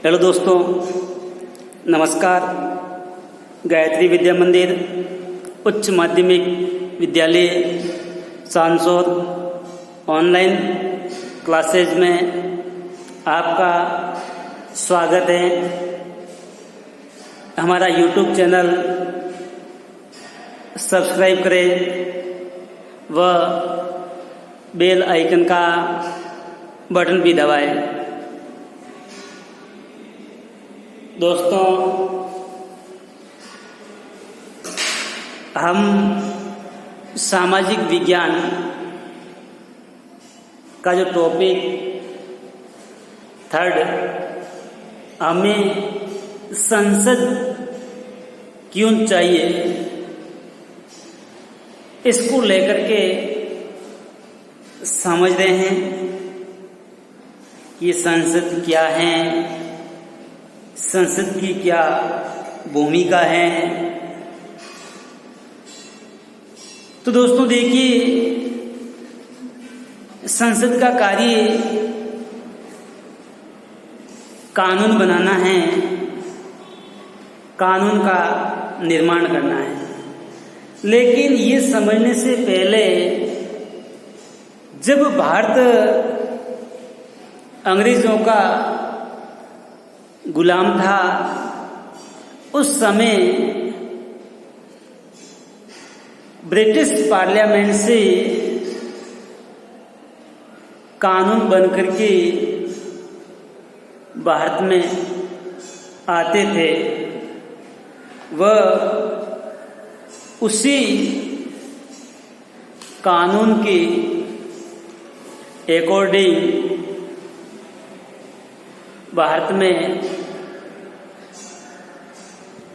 Hello दोस्तों, नमस्कार। गायत्री विद्या मंदिर उच्च माध्यमिक विद्यालय सांसौर ऑनलाइन क्लासेज में आपका स्वागत है। हमारा यूट्यूब चैनल सब्सक्राइब करें व बेल आइकन का बटन भी दबाएं। दोस्तों, हम सामाजिक विज्ञान का जो टॉपिक थर्ड, हमें संसद क्यों चाहिए, इसको लेकर के समझ रहे हैं कि संसद क्या है, संसद की क्या भूमिका है। तो दोस्तों देखिए, संसद का कार्य कानून बनाना है, कानून का निर्माण करना है। लेकिन ये समझने से पहले, जब भारत अंग्रेजों का गुलाम था, उस समय ब्रिटिश पार्लियामेंट से कानून बनकर के भारत में आते थे। वह उसी कानून के अकॉर्डिंग भारत में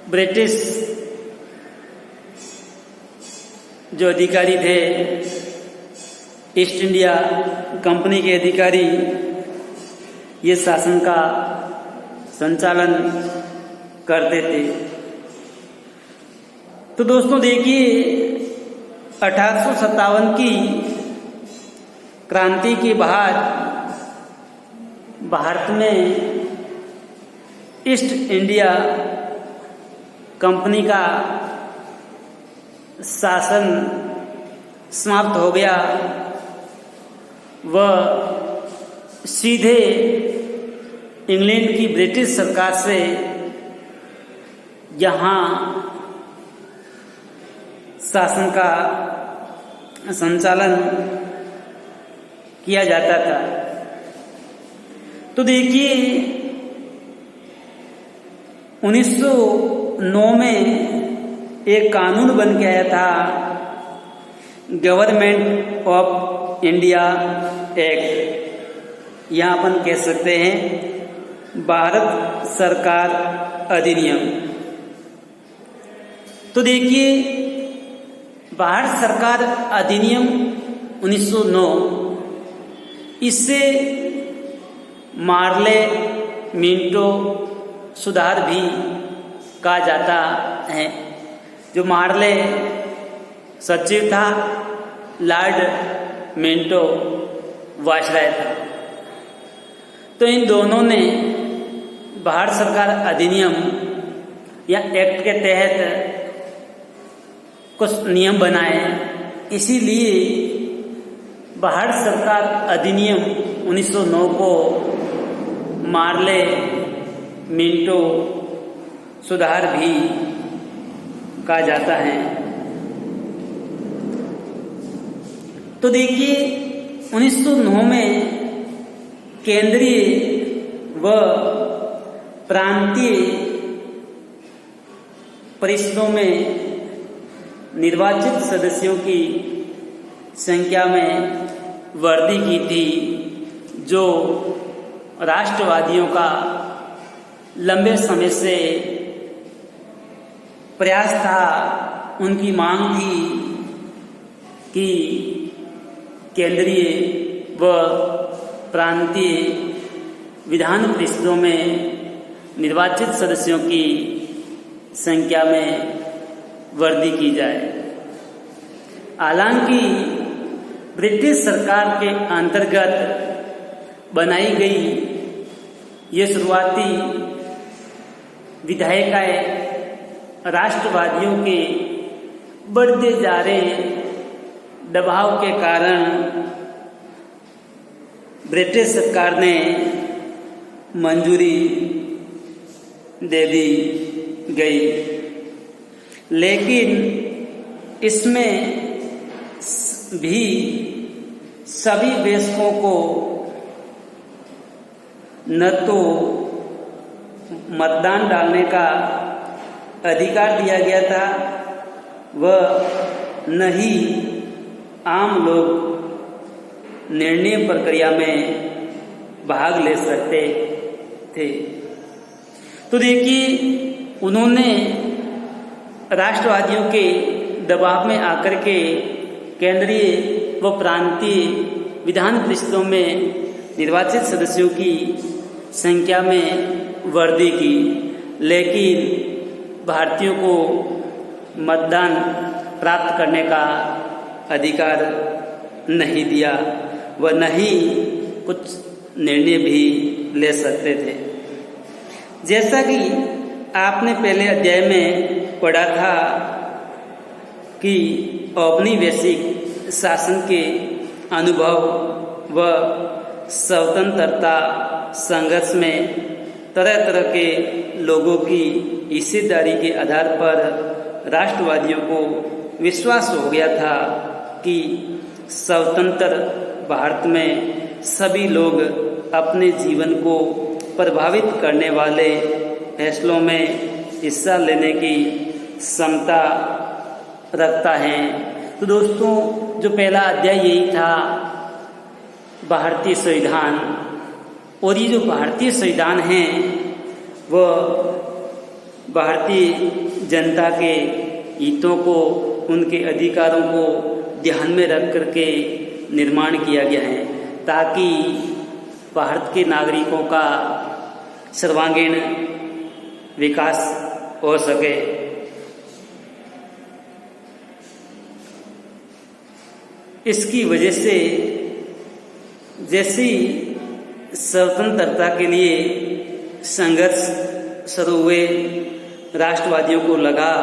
ब्रिटिश जो अधिकारी थे, ईस्ट इंडिया कंपनी के अधिकारी, ये शासन का संचालन करते थे। तो दोस्तों देखिए, 1857 की क्रांति के बाद भारत में ईस्ट इंडिया कंपनी का शासन समाप्त हो गया। वह सीधे इंग्लैंड की ब्रिटिश सरकार से यहाँ शासन का संचालन किया जाता था। तो देखिए, 1909 में एक कानून बन के आया था, गवर्नमेंट ऑफ इंडिया एक्ट, या अपन कह सकते हैं भारत सरकार अधिनियम। तो देखिए, भारत सरकार अधिनियम 1909, इससे मार्ले मिंटो सुधार भी कहा जाता है। जो मार्ले सचिव था, लॉर्ड मिंटो वायसराय था। तो इन दोनों ने भारत सरकार अधिनियम या एक्ट के तहत कुछ नियम बनाए। इसीलिए भारत सरकार अधिनियम 1909 को मार्ले मिंटो सुधार भी कहा जाता है। तो देखिए, 1909 में केंद्रीय व प्रांतीय परिषदों में निर्वाचित सदस्यों की संख्या में वृद्धि की थी, जो राष्ट्रवादियों का लंबे समय से प्रयास था। उनकी मांग थी कि केंद्रीय व प्रांतीय विधान परिषदों में निर्वाचित सदस्यों की संख्या में वृद्धि की जाए। हालांकि ब्रिटिश सरकार के अंतर्गत बनाई गई ये शुरुआती विधायिकाएं राष्ट्रवादियों के बढ़ते जा रहे दबाव के कारण ब्रिटिश सरकार ने मंजूरी दे दी गई, लेकिन इसमें भी सभी वयस्कों को न तो मतदान डालने का अधिकार दिया गया था व न ही आम लोग निर्णय प्रक्रिया में भाग ले सकते थे। तो देखिए, उन्होंने राष्ट्रवादियों के दबाव में आकर के केंद्रीय व प्रांतीय विधान परिषदों में निर्वाचित सदस्यों की संख्या में वृद्धि की, लेकिन भारतीयों को मतदान प्राप्त करने का अधिकार नहीं दिया व न ही कुछ निर्णय भी ले सकते थे। जैसा कि आपने पहले अध्याय में पढ़ा था कि औपनिवेशिक शासन के अनुभव व स्वतंत्रता संघर्ष में तरह तरह के लोगों की हिस्सेदारी के आधार पर राष्ट्रवादियों को विश्वास हो गया था कि स्वतंत्र भारत में सभी लोग अपने जीवन को प्रभावित करने वाले फैसलों में हिस्सा लेने की क्षमता रखता है। तो दोस्तों, जो पहला अध्याय यही था भारतीय संविधान, और ये जो भारतीय संविधान है वह भारतीय जनता के हितों को, उनके अधिकारों को ध्यान में रख करके निर्माण किया गया है, ताकि भारत के नागरिकों का सर्वांगीण विकास हो सके। इसकी वजह से जैसी स्वतंत्रता के लिए संघर्ष शुरू हुए, राष्ट्रवादियों को लगा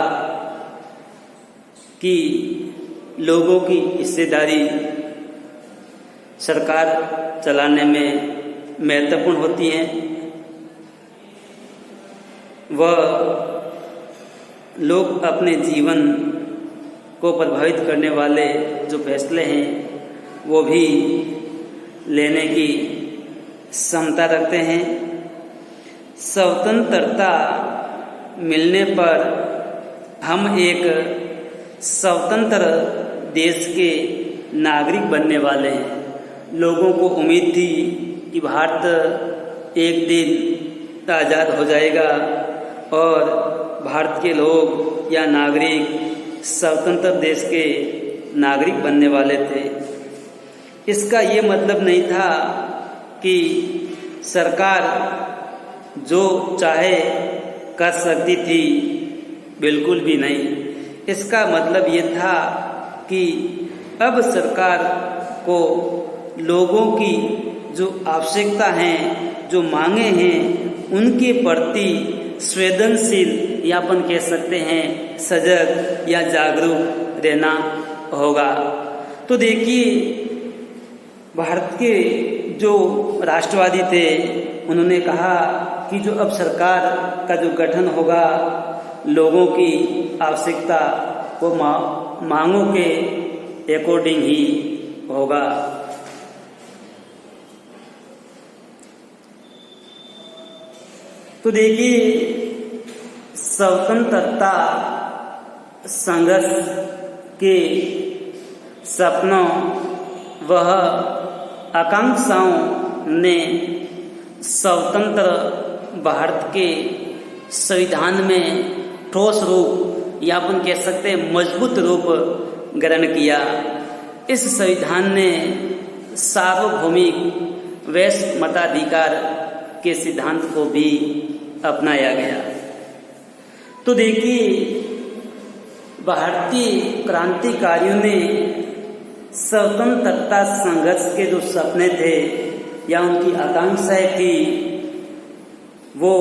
कि लोगों की हिस्सेदारी सरकार चलाने में महत्वपूर्ण होती है व लोग अपने जीवन को प्रभावित करने वाले जो फैसले हैं वो भी लेने की क्षमता रखते हैं। स्वतंत्रता मिलने पर हम एक स्वतंत्र देश के नागरिक बनने वाले हैं। लोगों को उम्मीद थी कि भारत एक दिन आज़ाद हो जाएगा और भारत के लोग या नागरिक स्वतंत्र देश के नागरिक बनने वाले थे। इसका ये मतलब नहीं था कि सरकार जो चाहे कर सकती थी, बिल्कुल भी नहीं। इसका मतलब ये था कि अब सरकार को लोगों की जो आवश्यकता हैं, जो मांगे हैं, उनके प्रति संवेदनशील या अपन कह सकते हैं सजग या जागरूक रहना होगा। तो देखिए, भारत के जो राष्ट्रवादी थे उन्होंने कहा कि जो अब सरकार का जो गठन होगा, लोगों की आवश्यकता वो मांगों के अकॉर्डिंग ही होगा। तो देखिए, स्वतंत्रता संघर्ष के सपनों वह आकांक्षाओं ने स्वतंत्र भारत के संविधान में ठोस रूप या अपन कह सकते हैं मजबूत रूप ग्रहण किया। इस संविधान ने सार्वभौमिक वैश्विक मताधिकार के सिद्धांत को भी अपनाया गया। तो देखिए, भारतीय क्रांतिकारियों ने स्वतंत्रता संघर्ष के जो सपने थे या उनकी आकांक्षाएं थी, वो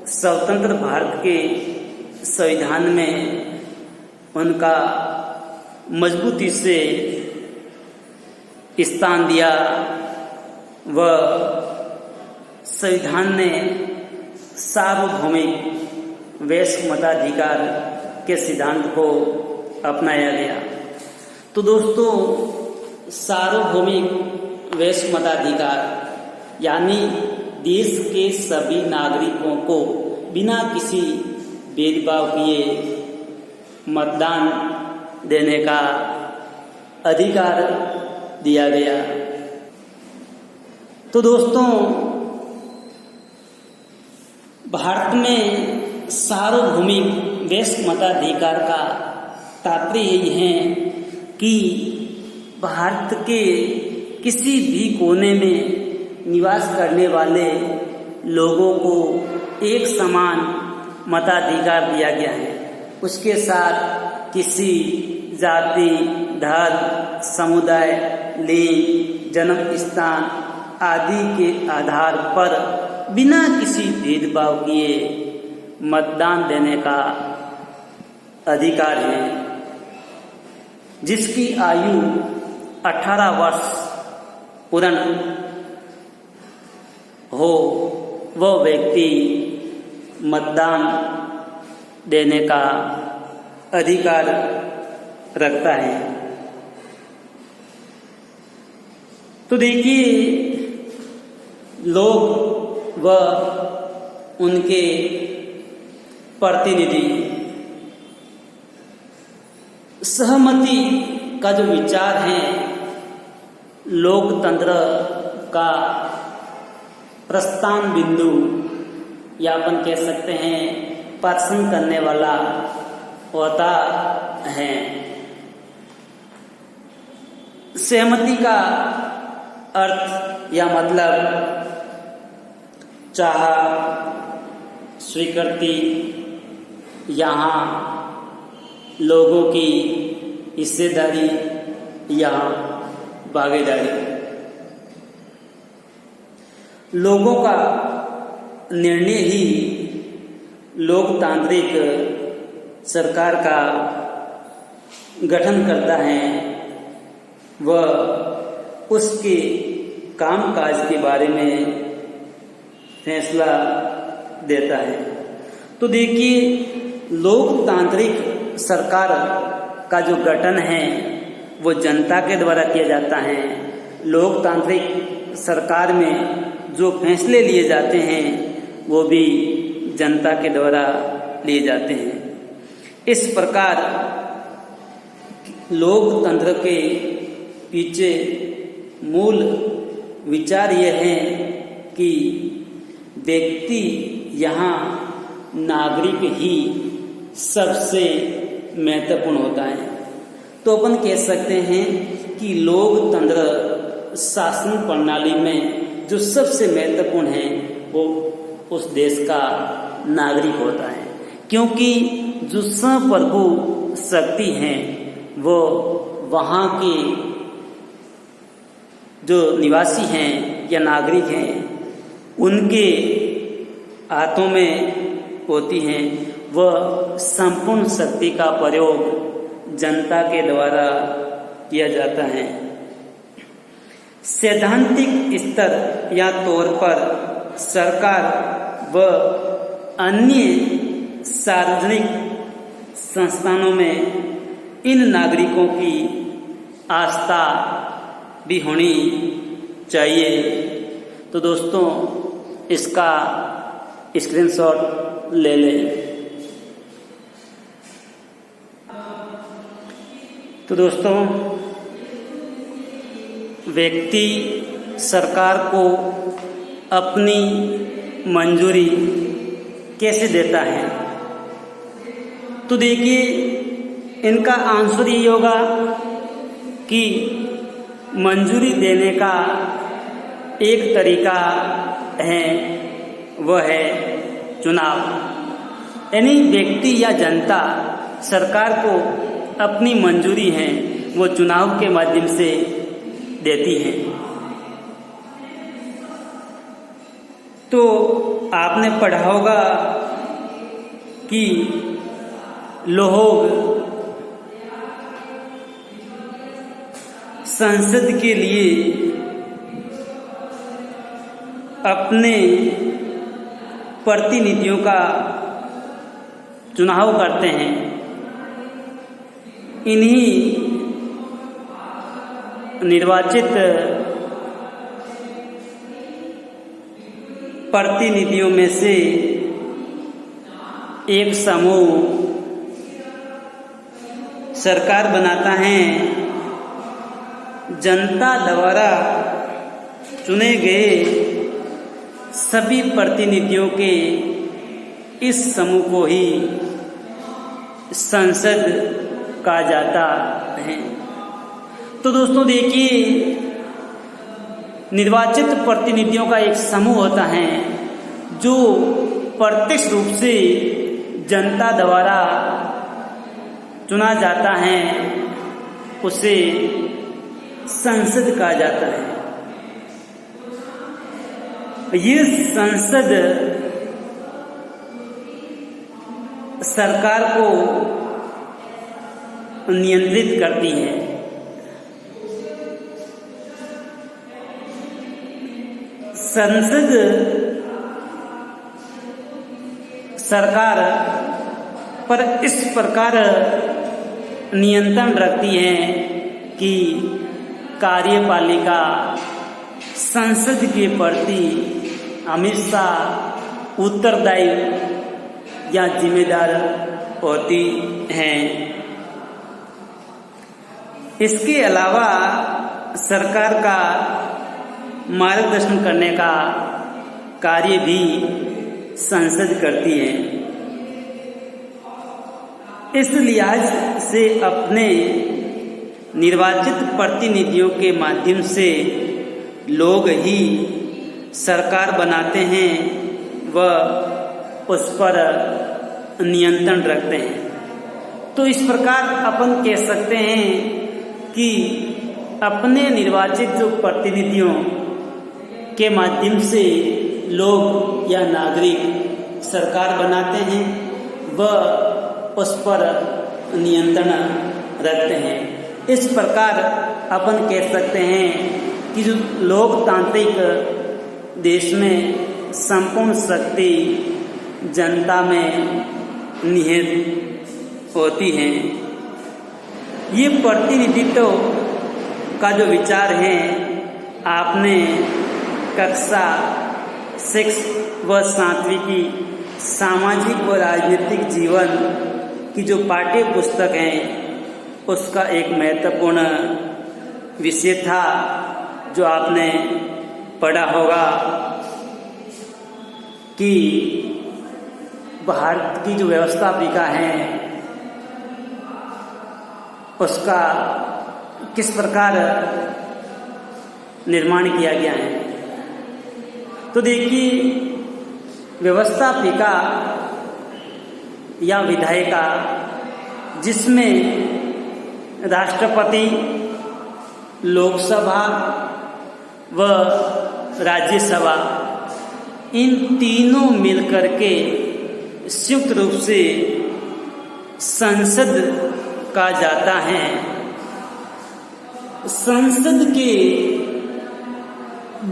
स्वतंत्र भारत के संविधान में उनका मजबूती से स्थान दिया व संविधान ने सार्वभौमिक वैश्विक मताधिकार के सिद्धांत को अपनाया गया। तो दोस्तों, सार्वभौमिक वैश्विक मताधिकार यानी देश के सभी नागरिकों को बिना किसी भेदभाव किए मतदान देने का अधिकार दिया गया। तो दोस्तों, भारत में सार्वभौमिक वैश्विक मताधिकार का तात्पर्य यही है कि भारत के किसी भी कोने में निवास करने वाले लोगों को एक समान मताधिकार दिया गया है। उसके साथ किसी जाति, धर्म, समुदाय, लिंग, जन्म स्थान आदि के आधार पर बिना किसी भेदभाव किए मतदान देने का अधिकार है। जिसकी आयु 18 वर्ष पूर्ण हो वह व्यक्ति मतदान देने का अधिकार रखता है। तो देखिए, लोग व उनके प्रतिनिधि सहमति का जो विचार है, लोकतंत्र का प्रस्थान बिंदु या अपन कह सकते हैं प्रश्न करने वाला होता है। सहमति का अर्थ या मतलब चाह, स्वीकृति, यहाँ लोगों की हिस्सेदारी या भागीदारी। लोगों का निर्णय ही लोकतांत्रिक सरकार का गठन करता है व उसके कामकाज के बारे में फैसला देता है। तो देखिए, लोकतांत्रिक सरकार का जो गठन है वो जनता के द्वारा किया जाता है। लोकतांत्रिक सरकार में जो फैसले लिए जाते हैं वो भी जनता के द्वारा लिए जाते हैं। इस प्रकार लोकतंत्र के पीछे मूल विचार यह है कि व्यक्ति यहाँ नागरिक ही सबसे महत्वपूर्ण होता है। तो अपन कह सकते हैं कि लोकतंत्र शासन प्रणाली में जो सबसे महत्वपूर्ण है वो उस देश का नागरिक होता है, क्योंकि जो संप्रभु शक्ति हैं वो वहाँ के जो निवासी हैं या नागरिक हैं उनके हाथों में होती हैं। वह संपूर्ण शक्ति का प्रयोग जनता के द्वारा किया जाता है। सैद्धांतिक स्तर या तौर पर सरकार व अन्य सार्वजनिक संस्थानों में इन नागरिकों की आस्था भी होनी चाहिए। तो दोस्तों, इसका स्क्रीनशॉट ले लें। तो दोस्तों, व्यक्ति सरकार को अपनी मंजूरी कैसे देता है? तो देखिए, इनका आंसर ये होगा कि मंजूरी देने का एक तरीका है, वह है चुनाव। यानी व्यक्ति या जनता सरकार को अपनी मंजूरी है वो चुनाव के माध्यम से देती है। तो आपने पढ़ा होगा कि लोग संसद के लिए अपने प्रतिनिधियों का चुनाव करते हैं। इन्हीं निर्वाचित प्रतिनिधियों में से एक समूह सरकार बनाता है। जनता द्वारा चुने गए सभी प्रतिनिधियों के इस समूह को ही संसद कहा जाता है। तो दोस्तों देखिए, निर्वाचित प्रतिनिधियों का एक समूह होता है जो प्रत्यक्ष रूप से जनता द्वारा चुना जाता है, उसे संसद कहा जाता है। ये संसद सरकार को नियंत्रित करती है। संसद सरकार पर इस प्रकार नियंत्रण रखती है कि कार्यपालिका संसद के प्रति हमेशा उत्तरदायी या जिम्मेदार होती हैं। इसके अलावा सरकार का मार्गदर्शन करने का कार्य भी संसद करती है। इस लिहाज से अपने निर्वाचित प्रतिनिधियों के माध्यम से लोग ही सरकार बनाते हैं व उस पर नियंत्रण रखते हैं। तो इस प्रकार अपन कह सकते हैं कि अपने निर्वाचित जो प्रतिनिधियों के माध्यम से लोग या नागरिक सरकार बनाते हैं व उस पर नियंत्रण रखते हैं। इस प्रकार अपन कह सकते हैं कि जो लोकतांत्रिक देश में संपूर्ण शक्ति जनता में निहित होती है। ये प्रतिनिधित्व का जो विचार है आपने कक्षा 6 व 7वीं की सामाजिक व राजनीतिक जीवन की जो पाठ्य पुस्तक है उसका एक महत्वपूर्ण विषय था जो आपने पढ़ा होगा कि भारत की जो व्यवस्थापिका है उसका किस प्रकार निर्माण किया गया है। तो देखिए, व्यवस्थापिका या विधायिका जिसमें राष्ट्रपति, लोकसभा व राज्यसभा इन तीनों मिलकर के संयुक्त रूप से संसद कहा जाता है। संसद के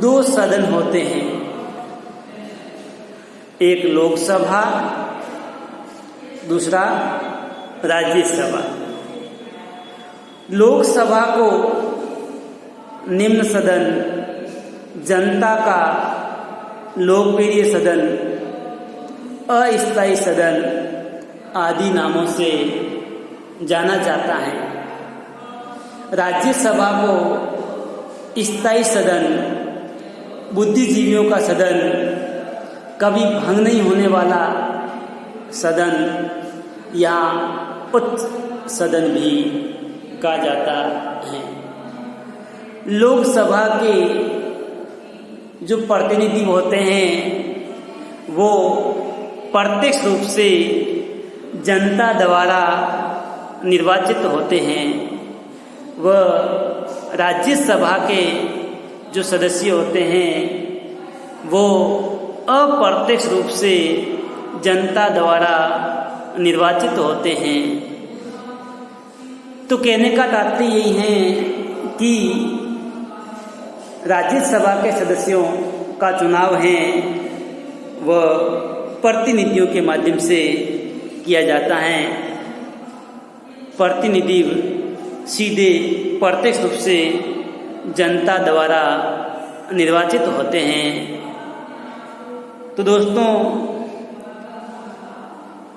2 सदन होते हैं, एक लोकसभा, दूसरा राज्यसभा। लोकसभा को निम्न सदन, जनता का लोकप्रिय सदन, अस्थायी सदन आदि नामों से जाना जाता है। राज्यसभा को स्थायी सदन, बुद्धिजीवियों का सदन, कभी भंग नहीं होने वाला सदन या उच्च सदन भी कहा जाता है। लोकसभा के जो प्रतिनिधि होते हैं वो प्रत्यक्ष रूप से जनता द्वारा निर्वाचित होते हैं व राज्यसभा के जो सदस्य होते हैं वो अप्रत्यक्ष रूप से जनता द्वारा निर्वाचित होते हैं। तो कहने का तात्पर्य यही है कि राज्यसभा के सदस्यों का चुनाव है वह प्रतिनिधियों के माध्यम से किया जाता है। प्रतिनिधि सीधे प्रत्यक्ष रूप से जनता द्वारा निर्वाचित होते हैं। तो दोस्तों,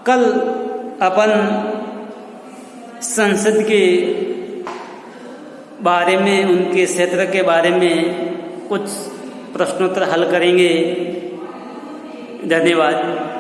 कल अपन संसद के बारे में, उनके क्षेत्र के बारे में कुछ प्रश्नोत्तर हल करेंगे। धन्यवाद।